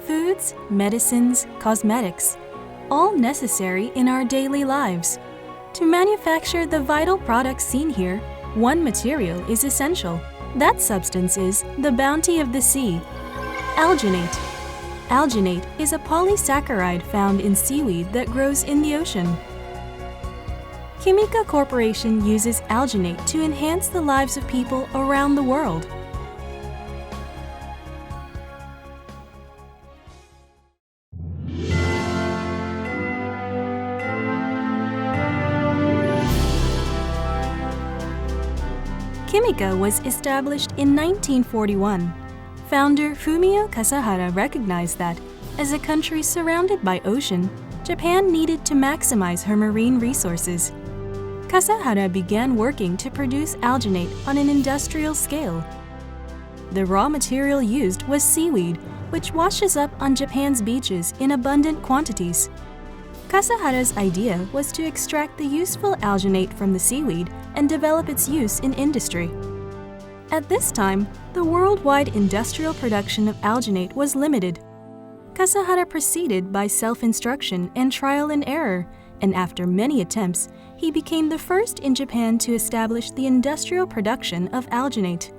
foods, medicines, cosmetics, all necessary in our daily lives. To manufacture the vital products seen here, one material is essential. That substance is the bounty of the sea, alginate. Alginate is a polysaccharide found in seaweed that grows in the ocean. KIMICA Corporation uses alginate to enhance the lives of people around the world. KIMICA was established in 1941. Founder Fumio Kasahara recognized that, as a country surrounded by ocean, Japan needed to maximize her marine resources. Kasahara began working to produce alginate on an industrial scale. The raw material used was seaweed, which washes up on Japan's beaches in abundant quantities. Kasahara's idea was to extract the useful alginate from the seaweed and develop its use in industry. At this time, the worldwide industrial production of alginate was limited. Kasahara proceeded by self-instruction and trial and error, and after many attempts, he became the first in Japan to establish the industrial production of alginate.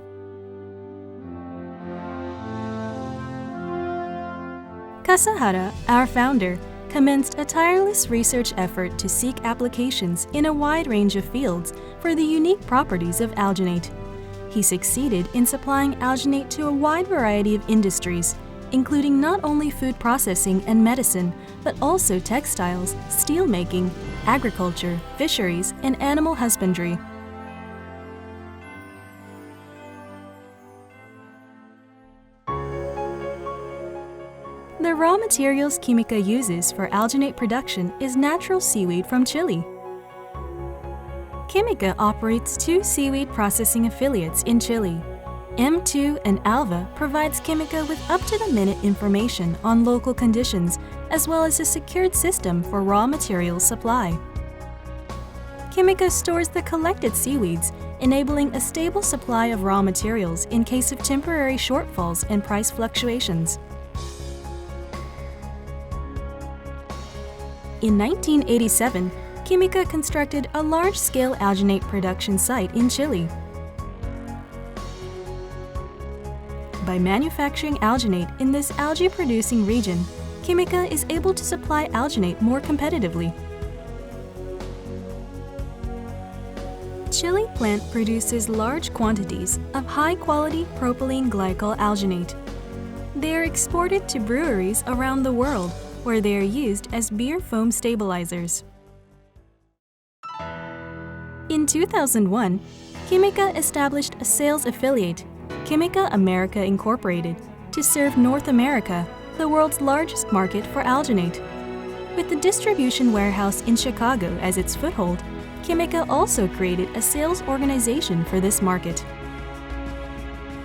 Kasahara, our founder, commenced a tireless research effort to seek applications in a wide range of fields for the unique properties of alginate. He succeeded in supplying alginate to a wide variety of industries, including not only food processing and medicine, but also textiles, steelmaking, agriculture, fisheries, and animal husbandry. The raw materials KIMICA uses for alginate production is natural seaweed from Chile. KIMICA operates two seaweed processing affiliates in Chile. M2 and Alva provides KIMICA with up-to-the-minute information on local conditions, as well as a secured system for raw materials supply. KIMICA stores the collected seaweeds, enabling a stable supply of raw materials in case of temporary shortfalls and price fluctuations. In 1987, KIMICA constructed a large-scale alginate production site in Chile. By manufacturing alginate in this algae-producing region, KIMICA is able to supply alginate more competitively. Chile plant produces large quantities of high-quality propylene glycol alginate. They are exported to breweries around the world, where they are used as beer foam stabilizers. In 2001, KIMICA established a sales affiliate, KIMICA America Incorporated, to serve North America, the world's largest market for alginate. With the distribution warehouse in Chicago as its foothold, KIMICA also created a sales organization for this market.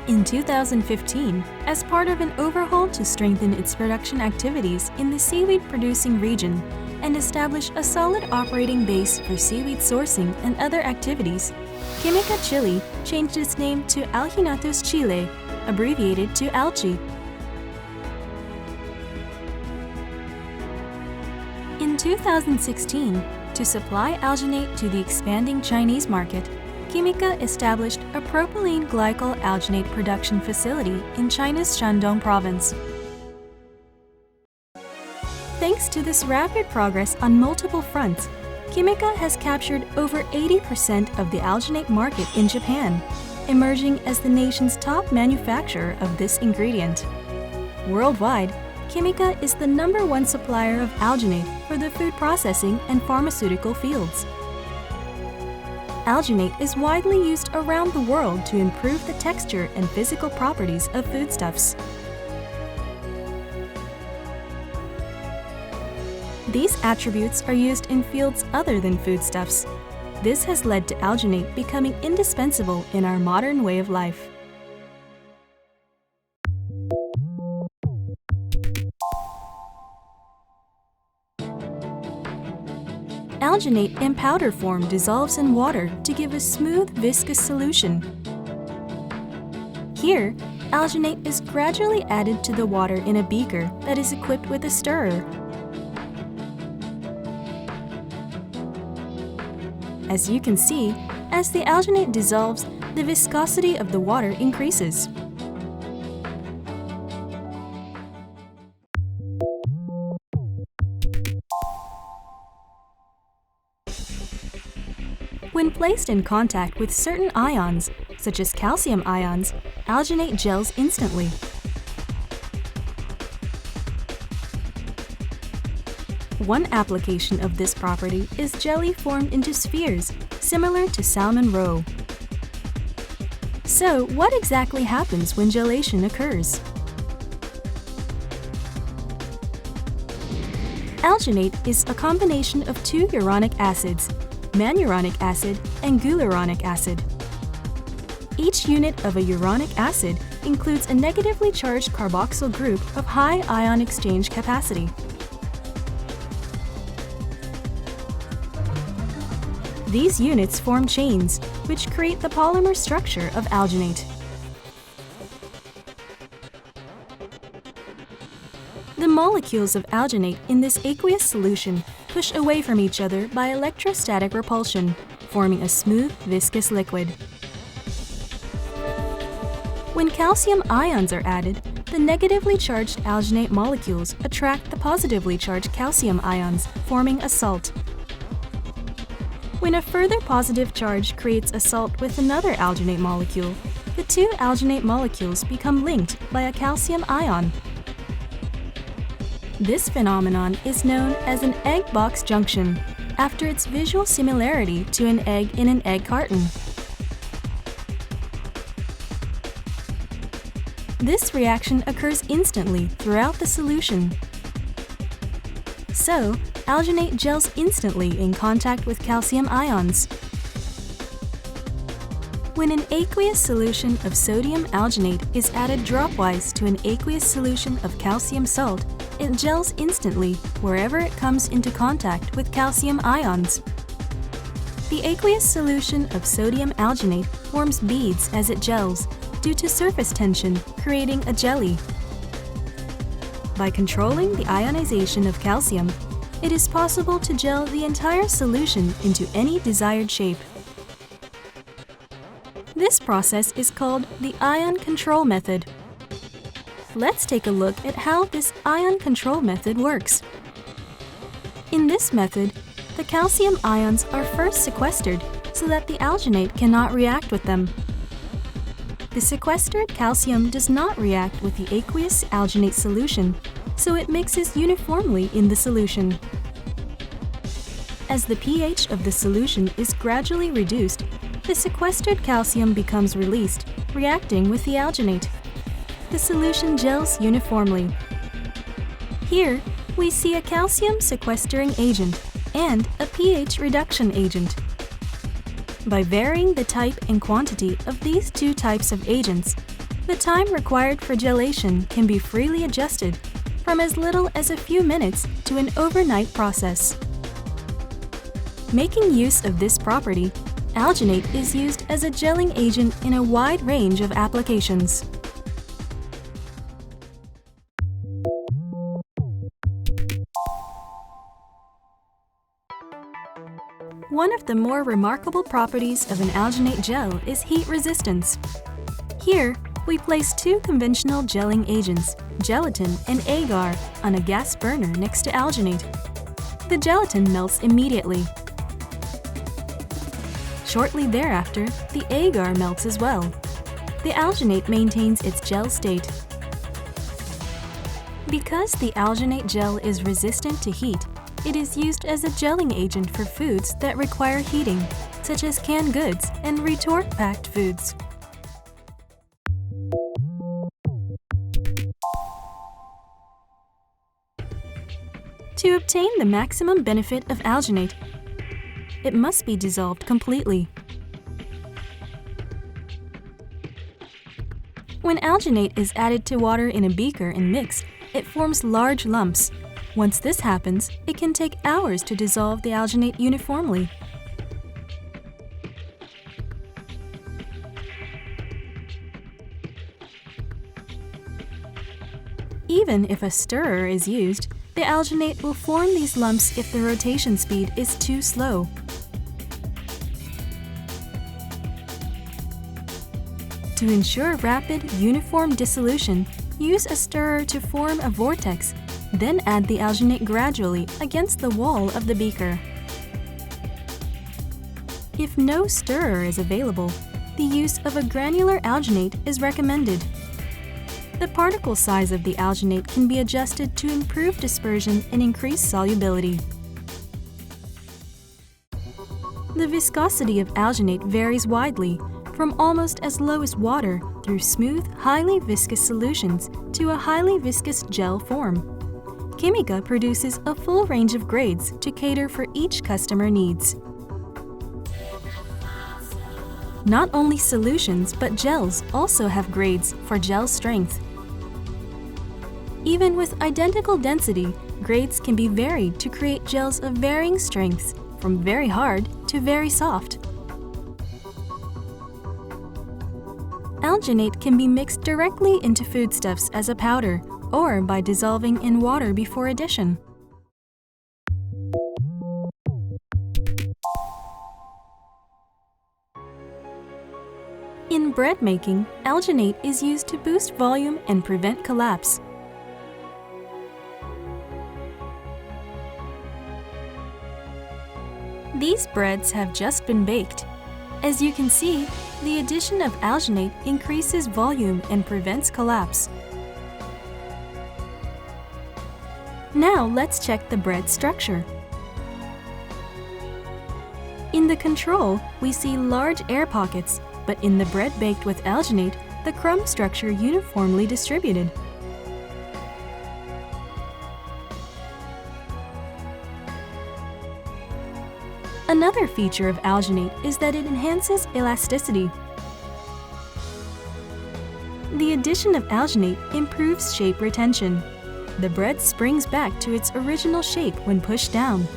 In 2015, as part of an overhaul to strengthen its production activities in the seaweed-producing region and establish a solid operating base for seaweed sourcing and other activities, KIMICA Chile changed its name to Alginates Chile, abbreviated to ALCHI. In 2016, to supply alginate to the expanding Chinese market, KIMICA established a propylene glycol alginate production facility in China's Shandong province. Thanks to this rapid progress on multiple fronts, KIMICA has captured over 80% of the alginate market in Japan, emerging as the nation's top manufacturer of this ingredient. Worldwide, KIMICA is the #1 supplier of alginate for the food processing and pharmaceutical fields. Alginate is widely used around the world to improve the texture and physical properties of foodstuffs. These attributes are used in fields other than foodstuffs. This has led to alginate becoming indispensable in our modern way of life. Alginate in powder form dissolves in water to give a smooth, viscous solution. Here, alginate is gradually added to the water in a beaker that is equipped with a stirrer. As you can see, as the alginate dissolves, the viscosity of the water increases. When placed in contact with certain ions, such as calcium ions, alginate gels instantly. One application of this property is jelly formed into spheres, similar to salmon roe. So, what exactly happens when gelation occurs? Alginate is a combination of two uronic acids, mannuronic acid and guluronic acid. Each unit of a uronic acid includes a negatively charged carboxyl group of high ion exchange capacity. These units form chains, which create the polymer structure of alginate. The molecules of alginate in this aqueous solution push away from each other by electrostatic repulsion, forming a smooth, viscous liquid. When calcium ions are added, the negatively charged alginate molecules attract the positively charged calcium ions, forming a salt. When a further positive charge creates a salt with another alginate molecule, the two alginate molecules become linked by a calcium ion. This phenomenon is known as an egg box junction, after its visual similarity to an egg in an egg carton. This reaction occurs instantly throughout the solution. So, alginate gels instantly in contact with calcium ions. When an aqueous solution of sodium alginate is added dropwise to an aqueous solution of calcium salt, it gels instantly wherever it comes into contact with calcium ions. The aqueous solution of sodium alginate forms beads as it gels due to surface tension, creating a jelly. By controlling the ionization of calcium, it is possible to gel the entire solution into any desired shape. This process is called the ion control method. Let's take a look at how this ion control method works. In this method, the calcium ions are first sequestered so that the alginate cannot react with them. The sequestered calcium does not react with the aqueous alginate solution, so it mixes uniformly in the solution. As the pH of the solution is gradually reduced, the sequestered calcium becomes released, reacting with the alginate. The solution gels uniformly. Here, we see a calcium sequestering agent and a pH reduction agent. By varying the type and quantity of these two types of agents, the time required for gelation can be freely adjusted from as little as a few minutes to an overnight process. Making use of this property, alginate is used as a gelling agent in a wide range of applications. One of the more remarkable properties of an alginate gel is heat resistance. Here, we place two conventional gelling agents, gelatin and agar, on a gas burner next to alginate. The gelatin melts immediately. Shortly thereafter, the agar melts as well. The alginate maintains its gel state. Because the alginate gel is resistant to heat, it is used as a gelling agent for foods that require heating, such as canned goods and retort-packed foods. To obtain the maximum benefit of alginate, it must be dissolved completely. When alginate is added to water in a beaker and mixed, it forms large lumps. Once this happens, it can take hours to dissolve the alginate uniformly. Even if a stirrer is used, the alginate will form these lumps if the rotation speed is too slow. To ensure rapid, uniform dissolution, use a stirrer to form a vortex, then add the alginate gradually against the wall of the beaker. If no stirrer is available, the use of a granular alginate is recommended. The particle size of the alginate can be adjusted to improve dispersion and increase solubility. The viscosity of alginate varies widely, from almost as low as water through smooth, highly viscous solutions to a highly viscous gel form. KIMICA produces a full range of grades to cater for each customer needs. Not only solutions but gels also have grades for gel strength. Even with identical density, grades can be varied to create gels of varying strengths, from very hard to very soft. Alginate can be mixed directly into foodstuffs as a powder or by dissolving in water before addition. In bread making, alginate is used to boost volume and prevent collapse. These breads have just been baked. As you can see, the addition of alginate increases volume and prevents collapse. Now let's check the bread structure. In the control, we see large air pockets, but in the bread baked with alginate, the crumb structure uniformly distributed. Another feature of alginate is that it enhances elasticity. The addition of alginate improves shape retention. The bread springs back to its original shape when pushed down.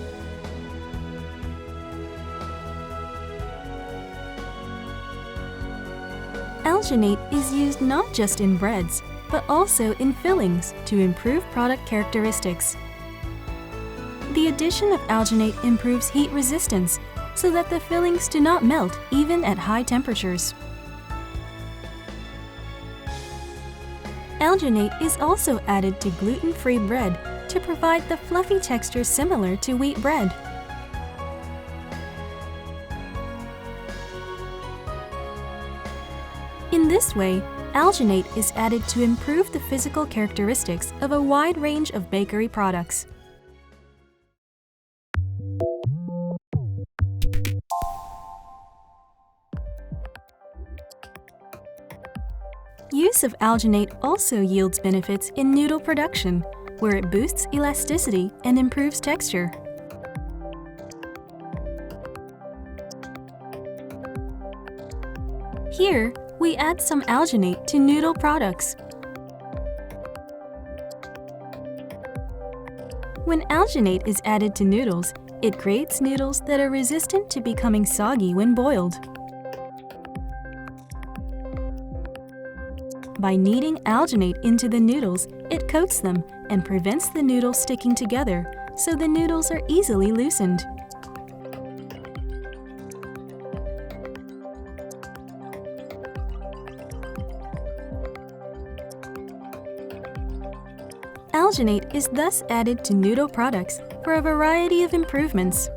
Alginate is used not just in breads, but also in fillings to improve product characteristics. The addition of alginate improves heat resistance so that the fillings do not melt even at high temperatures. Alginate is also added to gluten-free bread to provide the fluffy texture similar to wheat bread. In this way, alginate is added to improve the physical characteristics of a wide range of bakery products. Use of alginate also yields benefits in noodle production, where it boosts elasticity and improves texture. Here, we add some alginate to noodle products. When alginate is added to noodles, it creates noodles that are resistant to becoming soggy when boiled. By kneading alginate into the noodles, it coats them and prevents the noodles sticking together, so the noodles are easily loosened. Alginate is thus added to noodle products for a variety of improvements.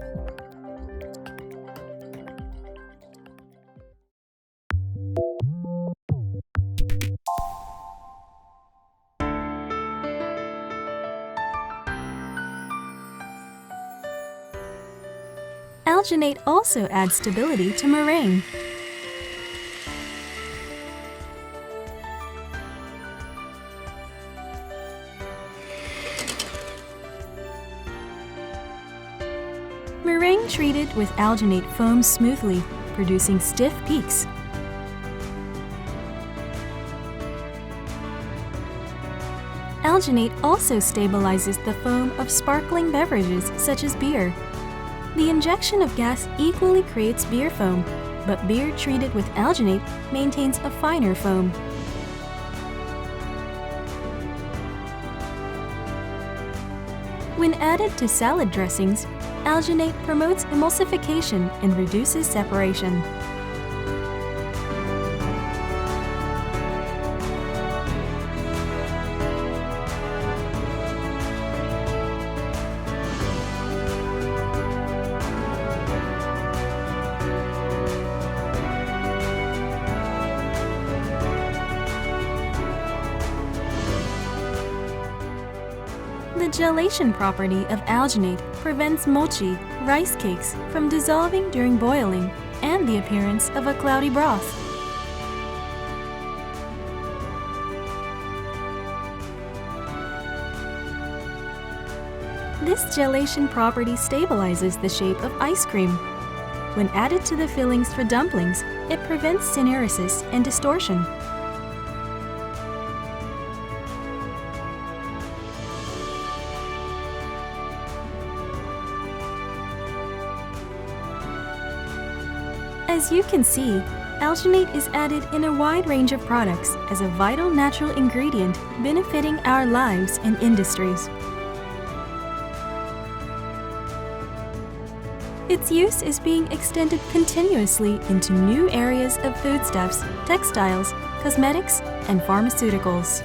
Alginate also adds stability to meringue. Meringue treated with alginate foams smoothly, producing stiff peaks. Alginate also stabilizes the foam of sparkling beverages such as beer. The injection of gas equally creates beer foam, but beer treated with alginate maintains a finer foam. When added to salad dressings, alginate promotes emulsification and reduces separation. The gelation property of alginate prevents mochi, rice cakes, from dissolving during boiling and the appearance of a cloudy broth. This gelation property stabilizes the shape of ice cream. When added to the fillings for dumplings, it prevents syneresis and distortion. As you can see, alginate is added in a wide range of products as a vital natural ingredient benefiting our lives and industries. Its use is being extended continuously into new areas of foodstuffs, textiles, cosmetics, and pharmaceuticals.